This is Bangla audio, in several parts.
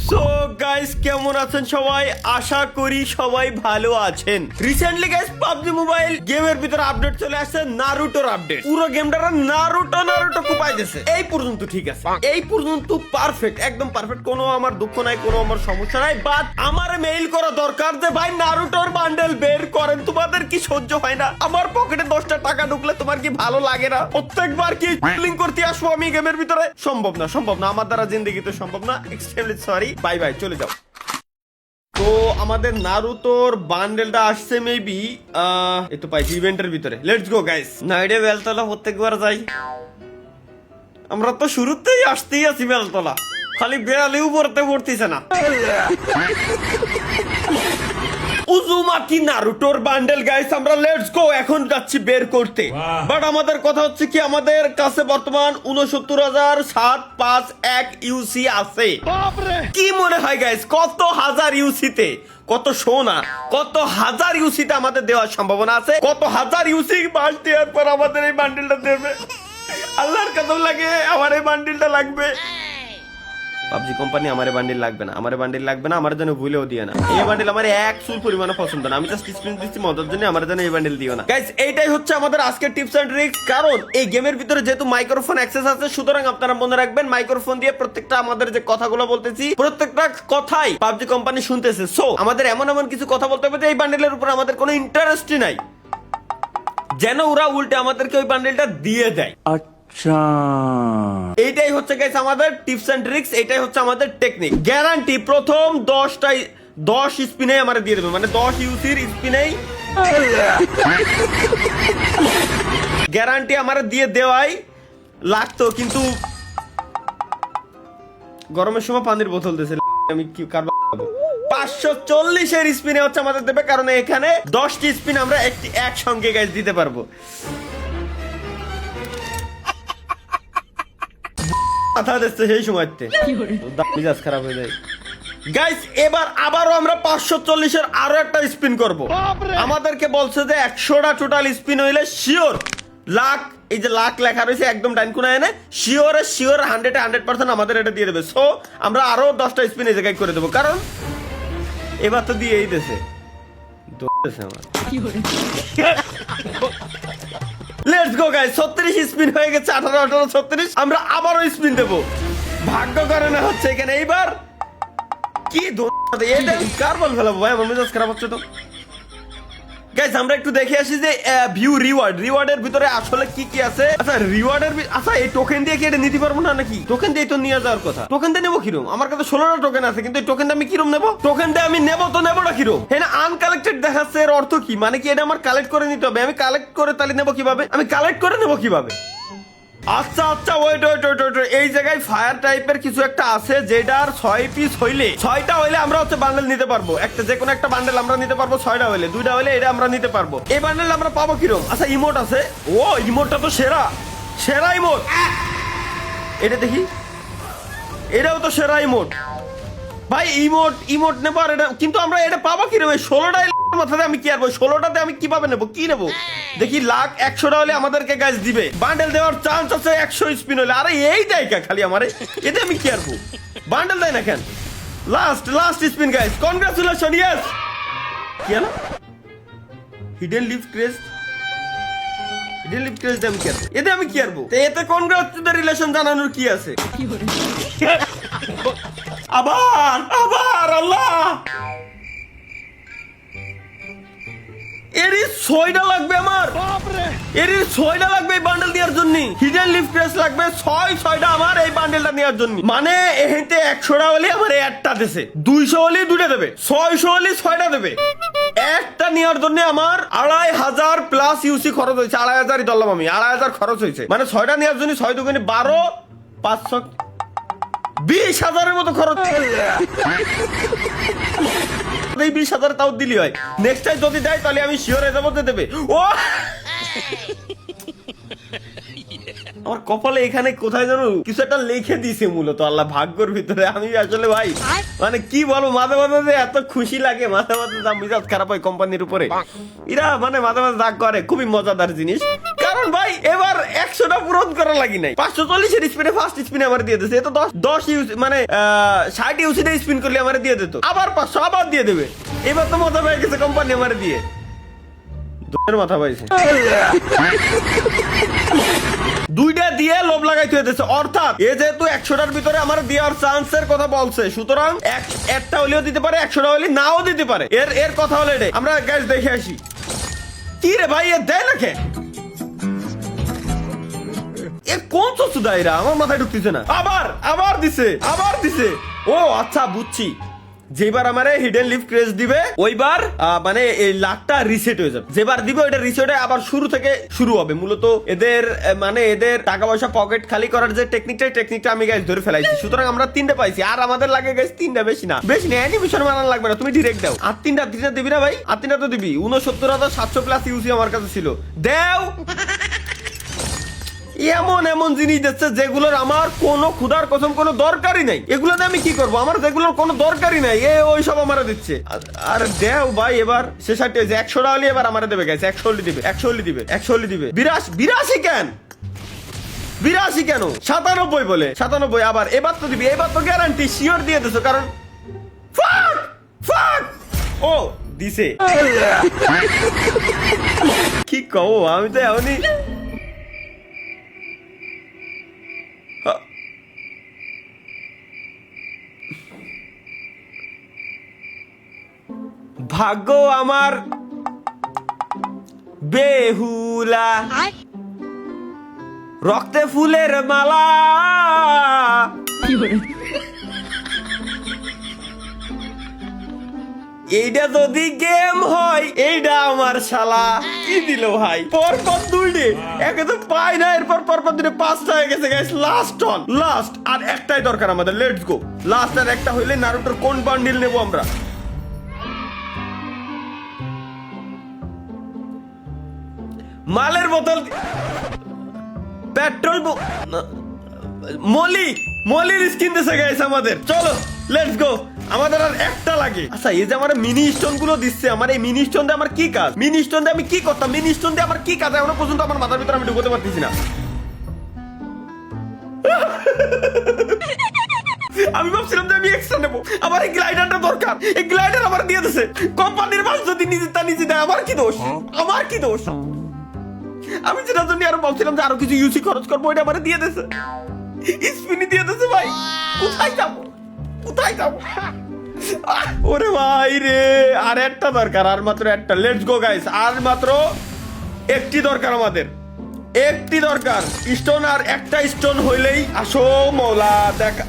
সো গাইস কেমন আছেন সবাই? আশা করি সবাই ভালো আছেন। রিসেন্টলি গাইস পাবজি মোবাইল গেমের ভিতরে আপডেট চলে আসছে, নারুটোর আপডেট। পুরো গেমটা নারুটো কুপাইতেছে। এই পর্যন্ত ঠিক আছে, এই পর্যন্ত পারফেক্ট, একদম পারফেক্ট। কোনো আমার দুঃখ নাই, কোনো আমার সমস্যা নাই। বাট আমার মেইল করা দরকার যে ভাই নারুটোর বান্ডেল বের করেন। তোমাদের কি সহ্য হয় না? আমার পকেটে 10টা টাকা ঢুকলে তোমার কি ভালো লাগে না? প্রত্যেকবার কি লিংক করতে আসবো আমি গেমের ভিতরে? সম্ভব না, সম্ভব না, আমার দ্বারা জিন্দেগিতে সম্ভব না। এক্সট্রিমলি সরি, বাই বাই, চলে যাও। তো আমাদের নারুতোর বান্ডেলটা আসছে মেবি এই তো পাইছি ইভেন্টের ভিতরে। Let's go guys. নাইডে বেলতলা প্রত্যেকবার যাই, আমরা তো শুরুতেই আসতেই আছি বেলতলা, খালি বেড়ালেও পড়তেছে না। উজুমাকি নারুটোর বান্ডেল গাইস, আমরা লেটস গো এখন যাচ্ছি বের করতে। বাট আমাদের কথা হচ্ছে কি, আমাদের কাছে বর্তমান 69,751 ইউসি আছে। কি মনে হয় গাইস, কত হাজার ইউসিতে, কত সোনা, কত হাজার ইউসিতে আমাদের দেওয়ার সম্ভাবনা আছে? কত হাজার ইউসি বাস দেওয়ার পর আমাদের এই বান্ডেলটা দেবে? আল্লাহর কসম লাগে আমার এই বান্ডেলটা লাগবে। পাবজি কোম্পানি আমার বান্ডিল লাগবে না, আমার বান্ডিল লাগবে না, আমার জন্য ভুলেও দিও না। এই বান্ডিল আমার এক চুল পরিমাণে পছন্দ না। আমি জাস্ট স্ক্রিন দিচ্ছি মজার জন্য, আমার জন্য এই বান্ডিল দিও না গাইস। এইটাই হচ্ছে আমাদের আজকের টিপস এন্ড ট্রিক্স। কারণ এই গেমের ভিতরে যেহেতু মাইক্রোফোন অ্যাক্সেস আছে, সুতরাং আপনারা মনে রাখবেন মাইক্রোফোন দিয়ে প্রত্যেকটা আমাদের যে কথাগুলো বলতেছি, প্রত্যেকটা কথাই পাবজি কোম্পানি শুনতেছে। সো আমাদের এমন এমন কিছু কথা বলতে হবে যে এই বান্ডিলের উপর আমাদের কোনো ইন্টারেস্টই নাই, যেন ওরা উল্টে আমাদেরকে ওই বান্ডিলটা দিয়ে দেয়। এইটাই হচ্ছে গাইস আমাদের টিপস এন্ড ট্রিক্স, এটাই হচ্ছে আমাদের টেকনিক। গ্যারান্টি প্রথম 10 স্পিনে আমারে দিয়ে দেবে, মানে 10 ইউসির স্পিনেই গ্যারান্টি আমারে দিয়ে দেওয়াই লাগতো। কিন্তু গরমের সময় পানির বোতল দিয়েছে, আমি কি কারবার 540 এর স্পিনে হচ্ছে আমাদের দেবে, কারণ এখানে 10টি স্পিন আমরা একসঙ্গে গাইস দিতে পারবো। সেই সময়তে মিজাজ খারাপ হয়ে যায় গাইস। এবার আবারও আমরা 540 এর আরো একটা স্পিন করব। আমাদেরকে বলছে যে 100টা টোটাল স্পিন হইলে শিওর লাখ, এই যে লাখ লেখা রয়েছে একদম ডাইন কোনায় এনে, শিওর 100% আমাদের এটা দিয়ে দেবে। সো আমরা আরো 10টা স্পিন এই জায়গায় করে দেবো, কারণ এবার তো দিয়েই দিয়েছে আমার। লেটস গো গাইস, 36 স্পিন হয়ে গেছে, 18 36। আমরা আবারও স্পিন দেব, ভাগ্য করে না হচ্ছে এখানে। এইবার কি এটা কার বল ফেলাবো ভাই, আমার মেজাজ খারাপ হচ্ছে তো গাইস। আমরা একটু দেখে আসি যে ভিউ রিওয়ার্ডের ভিতরে আসলে কি কি আছে। আচ্ছা রিওয়ার্ডের, আচ্ছা এই টোকেন দিয়ে কি এটা নিতে পারবো না নাকি? টোকেন দিয়ে তো নিয়ে যাওয়ার কথা। টোকেন দিয়ে নেবো কিরম? আমার কাছে 16টা টোকেন আছে, কিন্তু এই টোকেন দিয়ে আমি কিরম নেবো? টোকেন দিয়ে আমি নেবো তো নেবো না কিরম? হ্যাঁ, আনকালেক্টেড দেখাচ্ছে, এর অর্থ কি? মানে কি এটা আমার কালেক্ট করে নিতে হবে? আমি কালেক্ট করে তাহলে নেবো কিভাবে? আমি কালেক্ট করে নেবো কিভাবে? আচ্ছা ওয়েট, এই জায়গায় ফায়ার টাইপের কিছু একটা আছে, যেটার 6 পিস হইলে, 6টা হইলে আমরা হচ্ছে বান্ডেল নিতে পারবো। একটা যে কোনো একটা বান্ডেল আমরা নিতে পারবো, 6টা হইলে, 2টা হইলে এটা আমরা নিতে পারবো। এই বান্ডেল আমরা পাবো কিরকম? আচ্ছা ইমোট আছে, ও ইমোটটা তো সেরা ইমোট। এটা দেখি, এটাও তো সেরা ইমোট ভাই। ইমোট নেবো, আর এটা কিন্তু আমরা এটা পাবো কিরকম? 16টা মাথাতে আমি কি আরবো? 16টাতে আমি কিভাবে নেবো, কি নেবো? দেখি লাখ 100টা হলে আমাদেরকে গাছ দিবে, বান্ডেল দেওয়ার চান্স আছে 100 স্পিন হলে। আরে এই দেয় খালি আমারে, এতে আমি কি আরবো? বান্ডেল দেয় না কেন? Last spin guys, congratulation, yes. কি হলো? হিডেন লিফ ক্রেস্ট আমি কি আরবো? এতে আমি কি আরবো? এতে কনগ্রাচুলেশন জানানোর কি আছে? আবার আল্লাহ, এরই 6টা লাগবে আমার, এরই 6টা লাগবে এই বান্ডেল দেওয়ার জন্য। হিডেন লিফ ক্রেস্ট লাগবে 6টা আমার এই বান্ডেলটা নেওয়ার জন্য। মানে এহেতে 100টা হলে আমার একটা দেশে, 200 হলে 2টা দেবে, 600 হলে 6টা দেবে। একটা নেওয়ার জন্য আমার 2500 প্লাস ইউসি খরচ হয়েছে। 2500ই ধরলাম আমি, 2500 খরচ হয়েছে। মানে 6টা নেওয়ার জন্য 6 দুগুণে 12, 500, 20,000-এর মতো খরচ। এই 20,000 তাও দিলি হয়। নেক্সট টাইম যদি দেয় তাহলে আমি শিওর হয়ে যাবো দেবে। ও আমার কপালে এখানে কোথায় জানো কিছু একটা লিখে দিছে, মূলত আল্লাহ ভাগ্যর ভিতরে। আমি আসলে ভাই মানে কি বলবো, মাঝে মাঝে এত খুশি লাগে, মাঝে মাঝে যা মিজাজ খারাপ হয় কোম্পানির উপরে। এরা মানে মাঝে মাঝে রাগ করে, খুবই মজাদার জিনিস। কারণ কারণ ভাই এবার 100টা পূরণ করা লাগি নাই 540 এর স্পিনে ফার্স্ট স্পিনে আমার দিয়ে দিয়েছে এটা 10 ইউজ মানে 60 ইউসিডে স্পিন করলে আমার দিয়ে দিত আবার 500 আবার দিয়ে দেবে এবার তো মজা পেয়ে গেছে কোম্পানি আমার দিয়ে দুধের মাথা পাইছে দুইটা দিয়ে লোভ লাগাইতে হইতেছে অর্থাৎ এ যেহেতু 100টার ভিতরে আমার দেওয়ার চান্সের কথা বলছে সুতরাং একটা হলেও দিতে পারে 100টা হলে নাও দিতে পারে এর কথা হলো এটাই আমরা গ্যাস দেখে আসি কি রে ভাই এ দেয় নাকি এ কোন চোদ্দ দায়রা আমার মাথায় ঢুকতেছে না আবার দিছে ও আচ্ছা বুঝছি যেবার আমারে হিডেন লিফ ক্রেজ দিবে ওইবার মানে এই লাখটা রিসেট হয়ে যাবে যেবার দিবে ওইটা রিসেট হয়ে আবার শুরু থেকে শুরু হবে মূলত এদের মানে এদের টাকা পয়সা পকেট খালি করার যে টেকনিকটা আমি গাইস ধরে ফেলাইছি সুতরাং আমরা 3টে পাইছি আর আমাদের লাগে গাইস 3টা বেশি না অ্যানিমেশন বানানো লাগবে না তুমি ডিরেক্ট দাও আর 3টা দিবি না ভাই আর 3টা তো দিবি 69700 প্লাস ইউসি আমার কাছে ছিল দাও এমন জিনিস দিচ্ছে যেগুলোর আমার কোনো ক্ষুধার কসম কোনো দরকারই নাই এগুলোতে আমি কি করবো আমার যেগুলোর কোনো দরকারই নাই ওই সব আমার দিচ্ছে আর দেও ভাই এবার শেষাটি হয়েছে 100টা হলে এবার আমার দেবে গেছে 100 দিবে 82 কেন 97 বলে 97 আবার এবার তো দিবি এবার তো গ্যারান্টি শিওর দিয়ে দিছো কারণ ফাক ও দিছে কি কও আমি তো এমনই ভাগ্য আমার বেহুলা রক্তে ফুলের মালা এইটা যদি গেম হয় এইটা আমার শালা কি দিল ভাই পরপর 2 একে তো পাই না এরপর পরপর 5টা হয়ে গেছে গাইস লাস্ট আর একটাই দরকার আমাদের লেটস গো লাস্ট আর একটা হইলে নারুটোর কোন বান্ডিল নেব আমরা মালের বোতল পেট্রোল মলির স্কিন দিছে গাইস আমাদের চলো লেটস গো আমাদের আর একটা লাগে আচ্ছা এই যে আমার মিনি স্টোন গুলো দিচ্ছে আমার এই মিনি স্টোন দিয়ে আমার কি কাজ মিনি স্টোন দিয়ে আমি কি করতাম মিনি স্টোন দিয়ে আমার কি কাজ এখনো পর্যন্ত আমার মাথার ভিতরে আমি ঢুকতে পারতেছি না আমি ভাবছিলাম যে আমি এক্সট্রা নেবো আমার এই গ্লাইডারটা দরকার এই গ্লাইডার আমার দিয়ে দিছে কোম্পানির মাল যদি নিজে দেয় আমার কি দোষ আমি যেটা জন্য আরো ভাবছিলাম যে আরো কিছু ইউসি খরচ করবো ওইটা আমার দিয়ে দিছে স্পিনি দিয়ে দিছে ভাই কোথায় যাবো ওরে ভাই রে আর একটা দরকার আর মাত্র একটা লেটস গো গাইস আর মাত্র একটি দরকার আমাদের একটি দরকার স্টোন আর একটা স্টোন হইলেই আসো মৌলা দেখা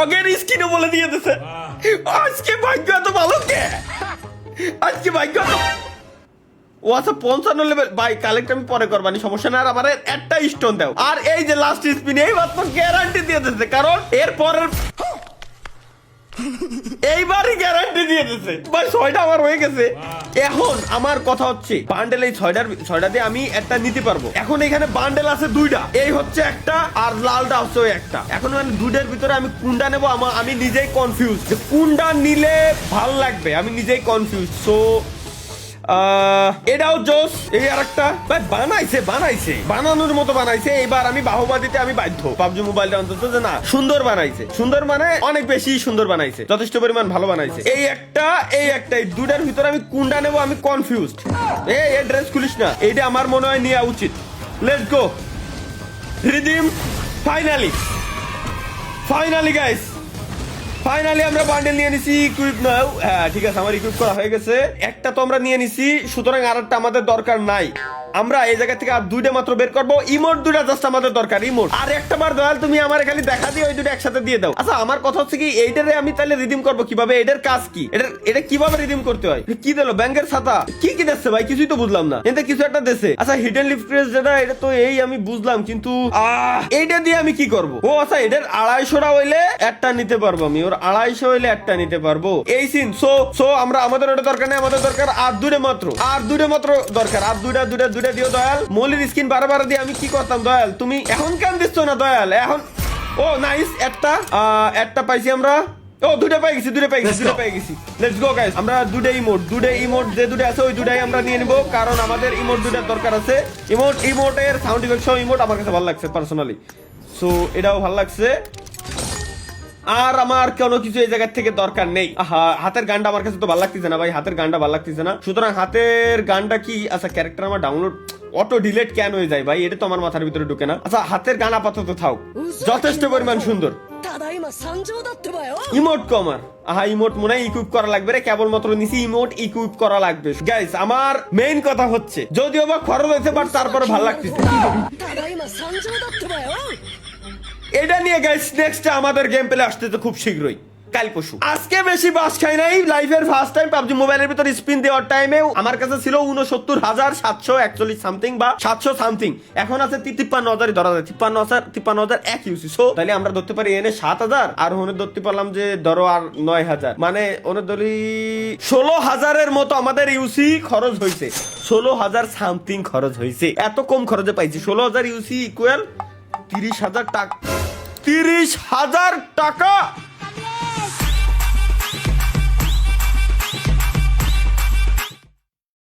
অগের স্কিনে বলে দিয়ে দিছে আজকে ভাগ্য এত ভালো কে আজকে ভাগ্য ও আচ্ছা 55 লেভেল ভাই কালেক্ট আমি পরে করবানি সমস্যা না আর আমার একটা স্টোন দাও আর এই যে লাস্ট স্পিন এই মাত্র গ্যারান্টি দিয়ে দিতেছে কারণ এর পরের এইবারই গ্যারান্টি দিয়ে দিতেছে ভাই 6টা আমার হয়ে গেছে এখন আমার কথা হচ্ছে বান্ডেল এই 6টা দিয়ে আমি একটা নিতে পারবো এখন এখানে বান্ডেল আছে 2টা এই হচ্ছে একটা আর লালটা হচ্ছে ওই একটা এখন মানে 2টার ভিতরে আমি কোনটা নেবো আমি নিজেই কনফিউজ যে কোনটা নিলে ভাল লাগবে আমি নিজেই কনফিউজ সো এটাও জোস এই আর একটা ভাই বানাইছে বানানোর মতো বানাইছে এবার আমি বাহবা দিতে আমি বাধ্য পাবজি মোবাইলটা অন্তত যে না সুন্দর বানাইছে সুন্দর মানে অনেক বেশি সুন্দর বানাইছে যথেষ্ট পরিমাণ ভালো বানাইছে এই একটা এই 2টার ভিতরে আমি কোনটা নেবো আমি কনফিউজড এই ড্রেস খুলিস না এইটা আমার মনে হয় নেওয়া উচিত let's go redeem finally guys finally আমরা বান্ডেল নিয়ে নিছি ইকুইপ নাও হ্যাঁ ঠিক আছে আমার ইকুইপ করা হয়ে গেছে একটা তো আমরা নিয়ে নিছি সুতরাং আরেকটা আমাদের দরকার নাই আমরা এই জায়গা থেকে আর 2টা মাত্র বের করবো ইমোট 2টা জাস্ট আমাদের দরকার ইমোট আর একটা বার দয়াল তুমি আমার খালি দেখা দিয়ে ওই 2টা একসাথে দিয়ে দাও আচ্ছা আমার কথা হচ্ছে কি এইটারে আমি তাহলে রিডিম করবো কিভাবে এটার কাজ কি এটা কিভাবে রিডিম করতে হয় কি দিলো ব্যাংকের ছাতা কি দিচ্ছে ভাই কিছুই তো বুঝলাম না এটা কিছু একটা দিছে আচ্ছা হিডেন লিফ ক্রেজ যেটা এটা তো এই আমি বুঝলাম কিন্তু এইটা দিয়ে আমি কি করবো ও আচ্ছা এটার 250টা হইলে একটা নিতে পারবো আমি ওর 250 হইলে একটা নিতে পারবো এই সিন সো আমরা আমাদের ওটা দরকার নেই আমাদের দরকার আর 2টা মাত্র দরকার আর 2টা দিও দয়াল মলির স্কিন বারবার দিয়ে আমি কি করতাম দয়াল তুমি এখন কেন দিচ্ছ না দয়াল এখন ও নাইস একটা পাইছি আমরা ও দুটো পেয়ে গেছি লেটস গো গাইস আমরা দুটো ইমোট যে দুটো আছে ওই দুটাই আমরা নিয়ে নিব কারণ আমাদের ইমোট দুটার দরকার আছে ইমোটের সাউন্ড ইফেক্ট সহ ইমোট আমার কাছে ভালো লাগছে পার্সোনালি সো এটাও ভালো লাগছে আর আমার কোনো কিছু এই জায়গা থেকে দরকার নেই হাতের গানটা আমার কাছে তো ভালো লাগতেছে না ভাই হাতের গানটা ভালো লাগতেছে না সুতরাং হাতের গানটা কি আচ্ছা ক্যারেক্টার আমার ডাউনলোড অটো ডিলিট কেন হয়ে যায় ভাই এটা তো আমার মাথার ভিতরে ঢুকে না আচ্ছা হাতের গান আপাতত থাক যথেষ্ট পরিমাণ সুন্দর ইমোট কমার ইমোট মনে হয় ইকুইপ করা লাগবে রে কেবলমাত্র নিচে ইমোট ইকুইপ করা লাগবে গাইস আমার মেইন কথা হচ্ছে যদিও বা খরচ হয়েছে বাট তারপরে ভালো লাগতেছে এটা নিয়ে গাইস নেক্সট আমাদের গেম প্লে আসতেছে খুব শীঘ্রই কাল পরশু আজকে বেশি বাস খাই নাই লাইফের ফার্স্ট টাইম পাবজি মোবাইলের ভিতর স্পিন দেওয়ার টাইমে আমার কাছে ছিল ৬৯,৭৪১ সামথিং বা ৭০০ সামথিং এখন আছে ৫৩,০০০ ধরা যায় ৫৩,০০০ এক ইউসি সো তাহলে আমরা ধরতে পারি এনে ৭,০০০ আর ওনে ধরতে পারলাম যে ধরো আর ৯,০০০ মানে ওনে ধরি ১৬,০০০ মতো আমাদের ইউসি খরচ হয়েছে ১৬,০০০ সামথিং খরচ হয়েছে এত কম খরচে পাইছি ১৬,০০০ ইউসি ইকুয়াল ৩০,০০০ টাকা ৩০,০০০ টাকা